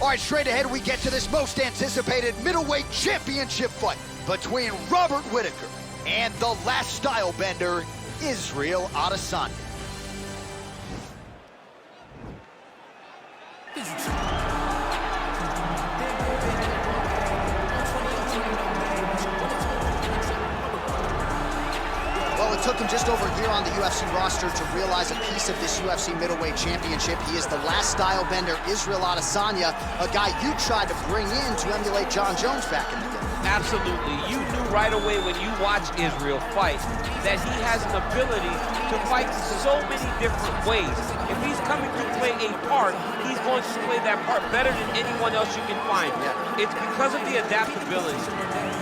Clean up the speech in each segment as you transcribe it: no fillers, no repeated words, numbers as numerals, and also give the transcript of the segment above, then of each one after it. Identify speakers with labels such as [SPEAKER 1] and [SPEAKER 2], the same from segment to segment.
[SPEAKER 1] All right, straight ahead we get to this most anticipated middleweight championship fight between Robert Whittaker and the last style bender, Israel Adesanya. Well, it took him just over a year on the UFC roster to realize a piece of this UFC middleweight championship. He is the last style bender, Israel Adesanya, a guy you tried to bring in to emulate John Jones back in the day.
[SPEAKER 2] Absolutely. You knew right away when you watch Israel fight that he has an ability to fight so many different ways. If he's coming to play a part, he's going to play that part better than anyone else you can find. It's because of the adaptability.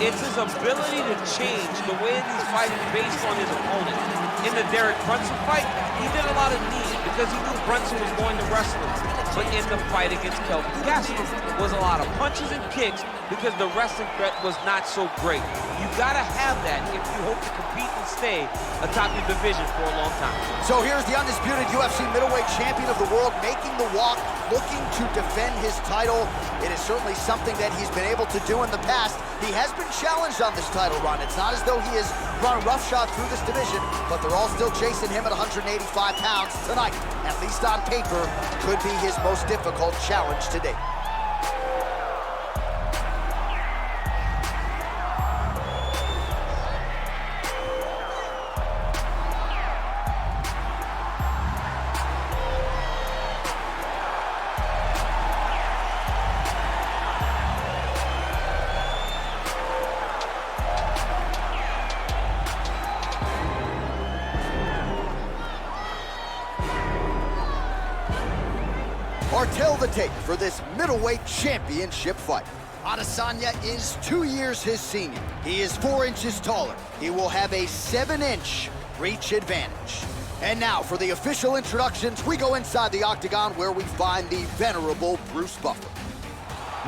[SPEAKER 2] It's his ability to change the way he's fighting based on his opponent. In the Derek Brunson fight, he did a lot of knees because he knew Brunson was going to wrestle him. But in the fight against Kelvin Gastelum was a lot of punches and kicks because the wrestling threat was not so great. You gotta have that if you hope to compete and stay atop your division for a long time.
[SPEAKER 1] So here's the undisputed UFC middleweight champion of the world making the walk, looking to defend his title. It is certainly something that he's been able to do in the past. He has been challenged on this title run. It's not as though he has run roughshod through this division, but they're all still chasing him at 185 pounds tonight. At least on paper, could be his most difficult challenge to date. Tell the tape for this middleweight championship fight. Adesanya is 2 years his senior. He is 4 inches taller. He will have a 7-inch reach advantage. And now for the official introductions, we go inside the octagon where we find the venerable Bruce Buffer.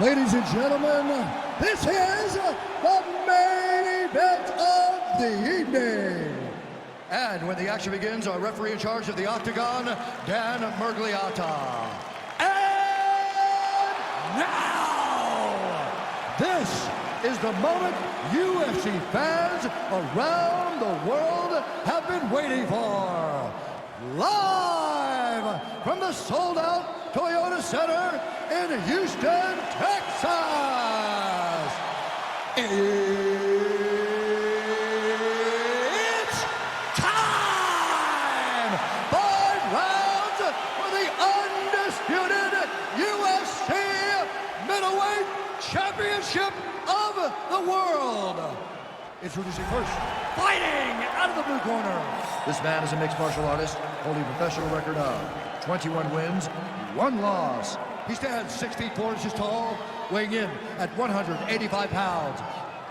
[SPEAKER 3] Ladies and gentlemen, this is the main event of the evening. And when the action begins, our referee in charge of the octagon, Dan Murgliata. Now, this is the moment UFC fans around the world have been waiting for. Live from the sold-out Toyota Center in Houston, Texas. It's time! 5 rounds for the undisputed UFC middleweight championship of the world. Introducing first, fighting out of the blue corner. This man is a mixed martial artist, holding a professional record of 21 wins, 1 loss. He stands 6 feet 4 inches tall, weighing in at 185 pounds.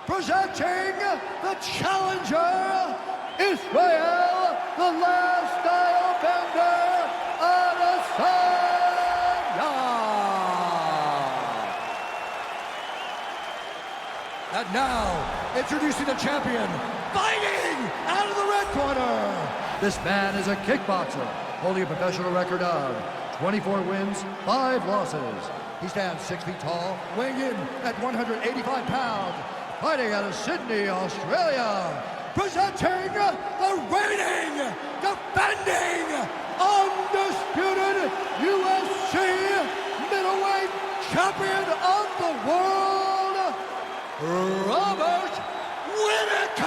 [SPEAKER 3] Presenting the challenger, Israel, the last style bender, Adesanya. And now, introducing the champion, fighting out of the red corner. This man is a kickboxer, holding a professional record of 24 wins, 5 losses. He stands 6 feet tall, weighing in at 185 pounds, fighting out of Sydney, Australia. Presenting the reigning, defending, undisputed UFC middleweight champion of the world, Robert Whittaker!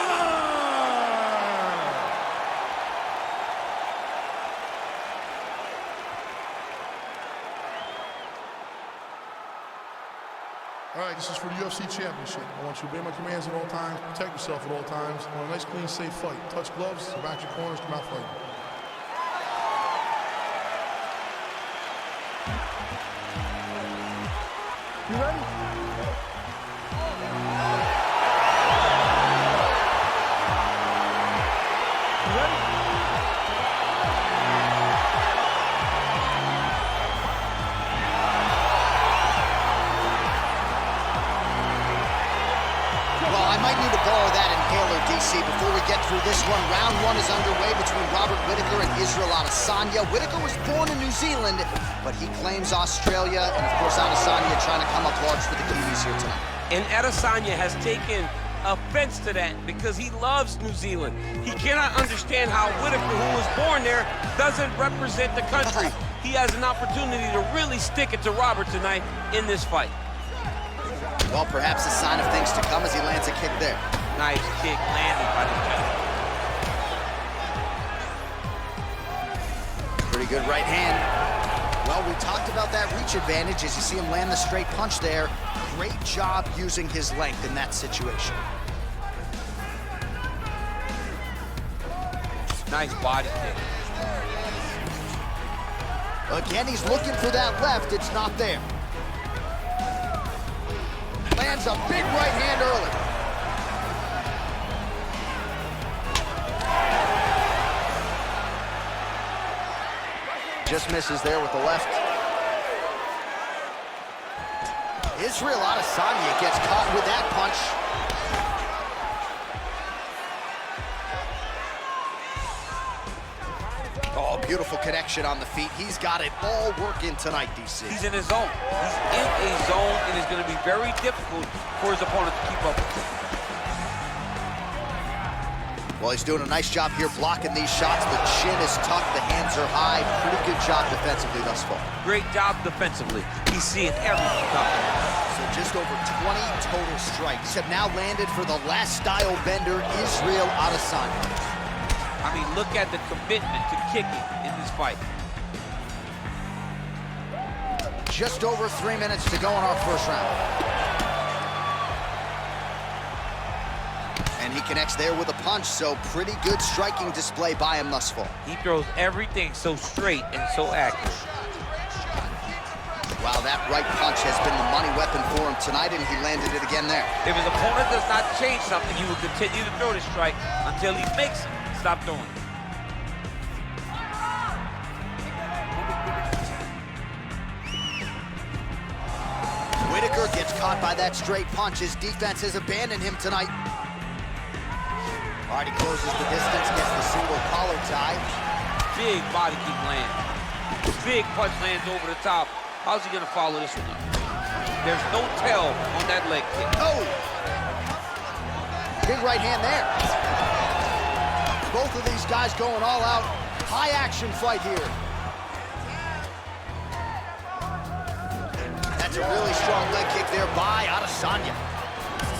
[SPEAKER 4] All right, this is for the UFC Championship. I want you to obey my commands at all times, protect yourself at all times. I want a nice, clean, safe fight. Touch gloves, back your corners, come out fighting.
[SPEAKER 3] You ready? You ready?
[SPEAKER 1] Well, I might need to borrow that inhaler, DC, before we get for this one. Round one is underway between Robert Whitaker and Israel Adesanya. Whitaker was born in New Zealand, but he claims Australia, and of course Adesanya trying to come up large for the Kiwis here tonight.
[SPEAKER 2] And Adesanya has taken offense to that because he loves New Zealand. He cannot understand how Whitaker, who was born there, doesn't represent the country. He has an opportunity to really stick it to Robert tonight in this fight.
[SPEAKER 1] Well, perhaps a sign of things to come as he lands a kick there.
[SPEAKER 2] Nice kick landed by the judge.
[SPEAKER 1] Pretty good right hand. Well, we talked about that reach advantage as you see him land the straight punch there. Great job using his length in that situation.
[SPEAKER 2] Nice body kick.
[SPEAKER 1] Again, he's looking for that left. It's not there. Lands a big right hand early. Just misses there with the left. Israel Adesanya gets caught with that punch. Oh, beautiful connection on the feet. He's got it all working tonight, DC.
[SPEAKER 2] He's in his zone. He's in a zone, and it's going to be very difficult for his opponent to keep up with him.
[SPEAKER 1] Well, he's doing a nice job here blocking these shots. The chin is tucked, the hands are high. Pretty good job defensively thus far.
[SPEAKER 2] Great job defensively. He's seeing everything coming.
[SPEAKER 1] So just over 20 total strikes have now landed for the last style bender, Israel Adesanya.
[SPEAKER 2] I mean, look at the commitment to kicking in this fight.
[SPEAKER 1] Just over 3 minutes to go in our first round. And he connects there with a punch, so pretty good striking display by him thus far.
[SPEAKER 2] He throws everything so straight and so accurate.
[SPEAKER 1] Wow, that right punch has been the money weapon for him tonight, and he landed it again there.
[SPEAKER 2] If his opponent does not change something, he will continue to throw the strike until he makes it. Stop throwing.
[SPEAKER 1] Whitaker gets caught by that straight punch. His defense has abandoned him tonight. All right, he closes the distance, gets the single collar tie.
[SPEAKER 2] Big body kick land. Big punch lands over the top. How's he gonna follow this one up? There's no tell on that leg kick.
[SPEAKER 1] Oh! Big right hand there. Both of these guys going all out. High action fight here. That's a really strong leg kick there by Adesanya.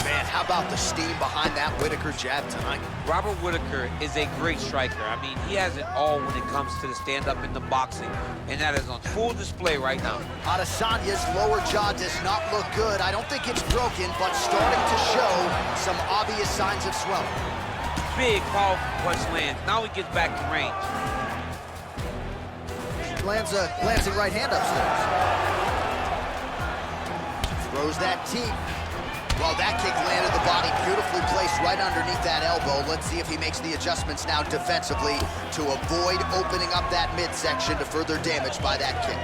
[SPEAKER 1] Man, how about the steam behind that Whitaker jab tonight?
[SPEAKER 2] Robert Whitaker is a great striker. I mean, he has it all when it comes to the stand-up in the boxing, and that is on full display right now.
[SPEAKER 1] Adesanya's lower jaw does not look good. I don't think it's broken, but starting to show some obvious signs of swelling.
[SPEAKER 2] Big, powerful punch lands. Now he gets back in range.
[SPEAKER 1] Lands a glancing right hand upstairs. Throws that teep. Well, that kick landed the body beautifully placed right underneath that elbow. Let's see if he makes the adjustments now defensively to avoid opening up that midsection to further damage by that kick.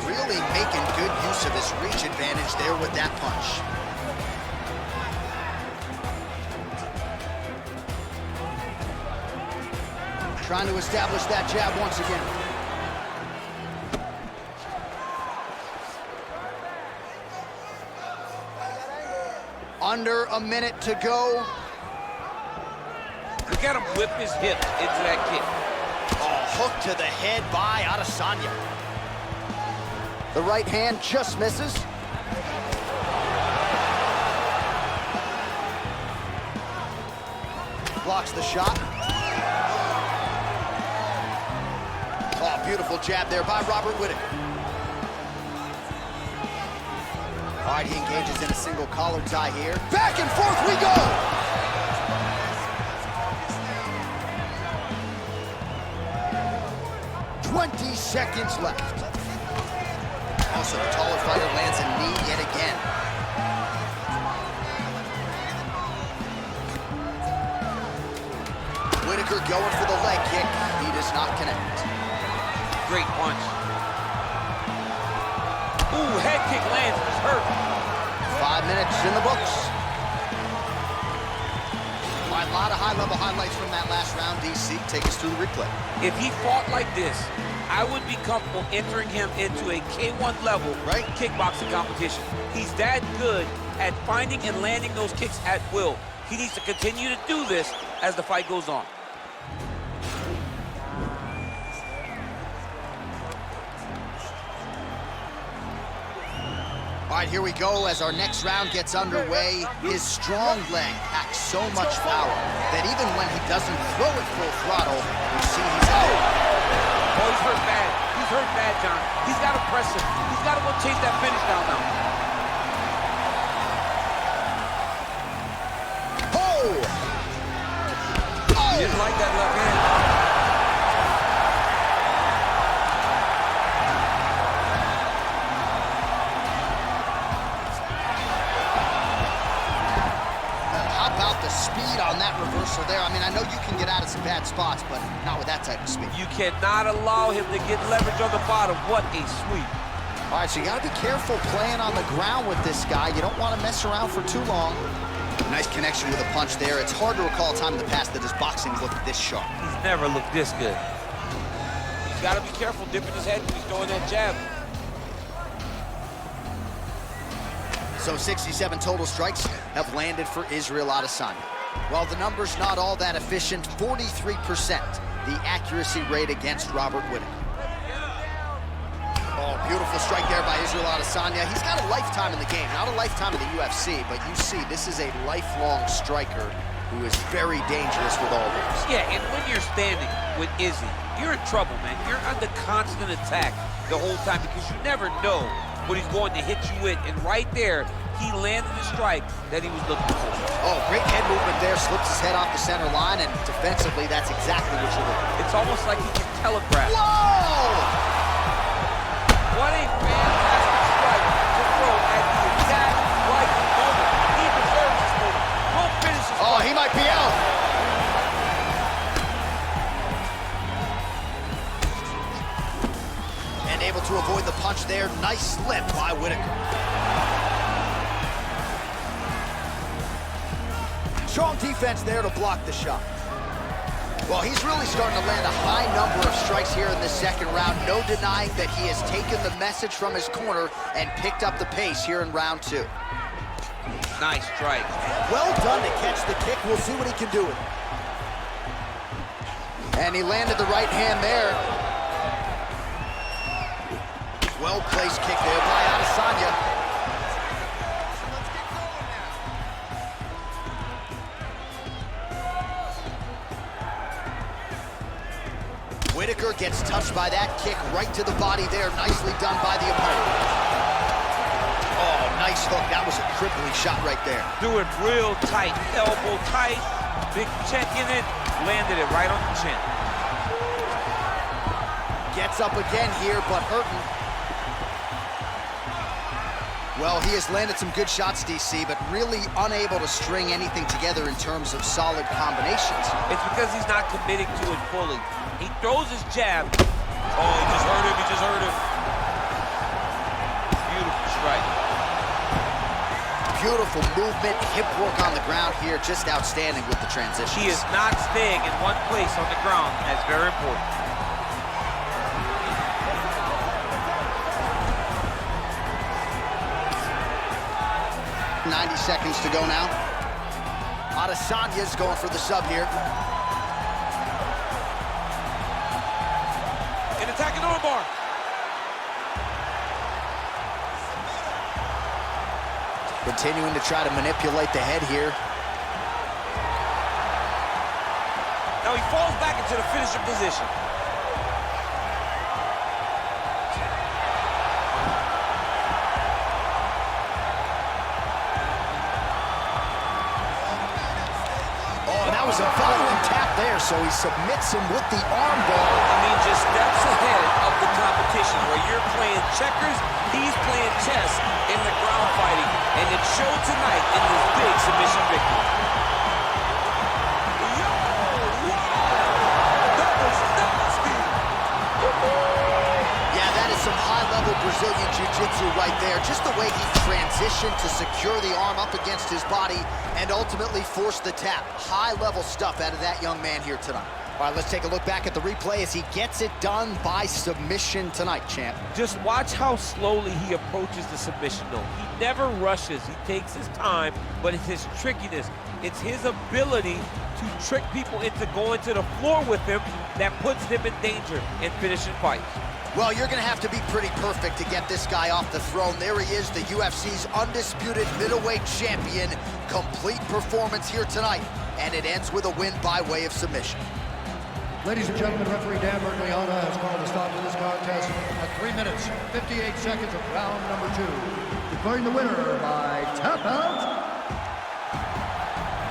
[SPEAKER 1] Really making good use of his reach advantage there with that punch. Trying to establish that jab once again. Under a minute to go.
[SPEAKER 2] Look at him whip his hips into that kick.
[SPEAKER 1] Oh, hook to the head by Adesanya. The right hand just misses. Blocks the shot. Oh, beautiful jab there by Robert Whitaker. All right, he engages in a single collar tie here. Back and forth we go! 20 seconds left. Also, the taller fighter lands a knee yet again. Whitaker going for the leg kick. He does not connect.
[SPEAKER 2] Great punch. Ooh, head kick lands, it's hurt.
[SPEAKER 1] 5 minutes in the books. a lot of high-level highlights from that last round, DC. Take us through the replay.
[SPEAKER 2] If he fought like this, I would be comfortable entering him into a K1 level kickboxing competition. He's that good at finding and landing those kicks at will. He needs to continue to do this as the fight goes on.
[SPEAKER 1] All right, here we go as our next round gets underway. His strong leg packs so much power that even when he doesn't throw it full throttle, you see he's out.
[SPEAKER 2] Oh, he's hurt bad. He's hurt bad, John. He's got to press him. He's got to go chase that finish down now.
[SPEAKER 1] Oh!
[SPEAKER 2] He didn't like that left hand.
[SPEAKER 1] Speed on that reversal there. I mean, I know you can get out of some bad spots, but not with that type of speed.
[SPEAKER 2] You cannot allow him to get leverage on the bottom. What a sweep.
[SPEAKER 1] All right, so you got to be careful playing on the ground with this guy. You don't want to mess around for too long. Nice connection with a punch there. It's hard to recall a time in the past that his boxing looked this sharp.
[SPEAKER 2] He's never looked this good. He's got to be careful dipping his head when he's throwing that jab.
[SPEAKER 1] So 67 total strikes have landed for Israel Adesanya. While the number's not all that efficient, 43% the accuracy rate against Robert Whitaker. Oh, beautiful strike there by Israel Adesanya. He's got a lifetime in the game, not a lifetime in the UFC, but you see, this is a lifelong striker who is very dangerous with all those.
[SPEAKER 2] Yeah, and when you're standing with Izzy, you're in trouble, man. You're under constant attack the whole time because you never know what he's going to hit you with, and right there, he landed the strike that he was looking for.
[SPEAKER 1] Oh, great head movement there, slips his head off the center line, and defensively, that's exactly what you're looking for.
[SPEAKER 2] It's almost like he can telegraph.
[SPEAKER 1] Whoa!
[SPEAKER 2] What a fantastic strike to throw at the exact right moment. He deserves this moment. Go finish this
[SPEAKER 1] Oh,
[SPEAKER 2] fight.
[SPEAKER 1] he might be out. And able to avoid the punch there. Nice slip by Whitaker. Strong defense there to block the shot. Well, he's really starting to land a high number of strikes here in this second round. No denying that he has taken the message from his corner and picked up the pace here in round two.
[SPEAKER 2] Nice strike.
[SPEAKER 1] Well done to catch the kick. We'll see what he can do with it. And he landed the right hand there. Well-placed kick there by Adesanya. Whitaker gets touched by that kick right to the body there. Nicely done by the opponent. Oh, nice hook. That was a crippling shot right there.
[SPEAKER 2] Do it real tight, elbow tight, big check in it, landed it right on the chin.
[SPEAKER 1] Gets up again here, but hurting. Well, he has landed some good shots, DC, but really unable to string anything together in terms of solid combinations.
[SPEAKER 2] It's because he's not committing to it fully. He throws his jab. Oh, he just hurt him, he just hurt him. Beautiful strike.
[SPEAKER 1] Beautiful movement, hip work on the ground here, just outstanding with the transition.
[SPEAKER 2] He is not staying in one place on the ground. That's very important.
[SPEAKER 1] .90 seconds to go now. Adesanya's going for the sub here.
[SPEAKER 2] An attacking armbar.
[SPEAKER 1] Continuing to try to manipulate the head here.
[SPEAKER 2] Now he falls back into the finishing position.
[SPEAKER 1] A violent tap there, so he submits him with the armbar.
[SPEAKER 2] I mean, just steps ahead of the competition. Where you're playing checkers, he's playing chess in the ground fighting, and it showed tonight in this big submission victory. That was nasty.
[SPEAKER 1] Yeah, that is some high-level Brazilian Jiu-Jitsu right there. Just the way he transitions position to secure the arm up against his body and ultimately force the tap. High-level stuff out of that young man here tonight. All right, let's take a look back at the replay as he gets it done by submission tonight, champ.
[SPEAKER 2] Just watch how slowly he approaches the submission, though. He never rushes. He takes his time, but it's his trickiness. It's his ability to trick people into going to the floor with him that puts them in danger and finishing fights.
[SPEAKER 1] Well, you're going to have to be pretty perfect to get this guy off the throne. There he is, the UFC's undisputed middleweight champion. Complete performance here tonight, and it ends with a win by way of submission.
[SPEAKER 3] Ladies and gentlemen, referee Dan Bergliana has called a stop to this contest at 3 minutes, 58 seconds of round number 2. Declaring the winner by tap out,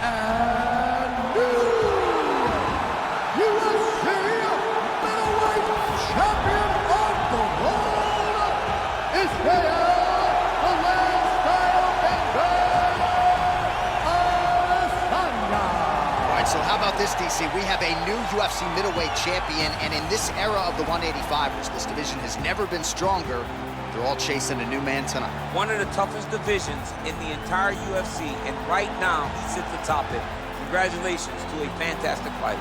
[SPEAKER 3] and new UFC middleweight champion of the world, Israel, the lifestyle Adesanya.
[SPEAKER 1] All right, so how about this, DC? We have a new UFC middleweight champion, and in this era of the 185ers, this division has never been stronger. They're all chasing a new man tonight.
[SPEAKER 2] One of the toughest divisions in the entire UFC, and right now he sits atop it. Congratulations to a fantastic fighter.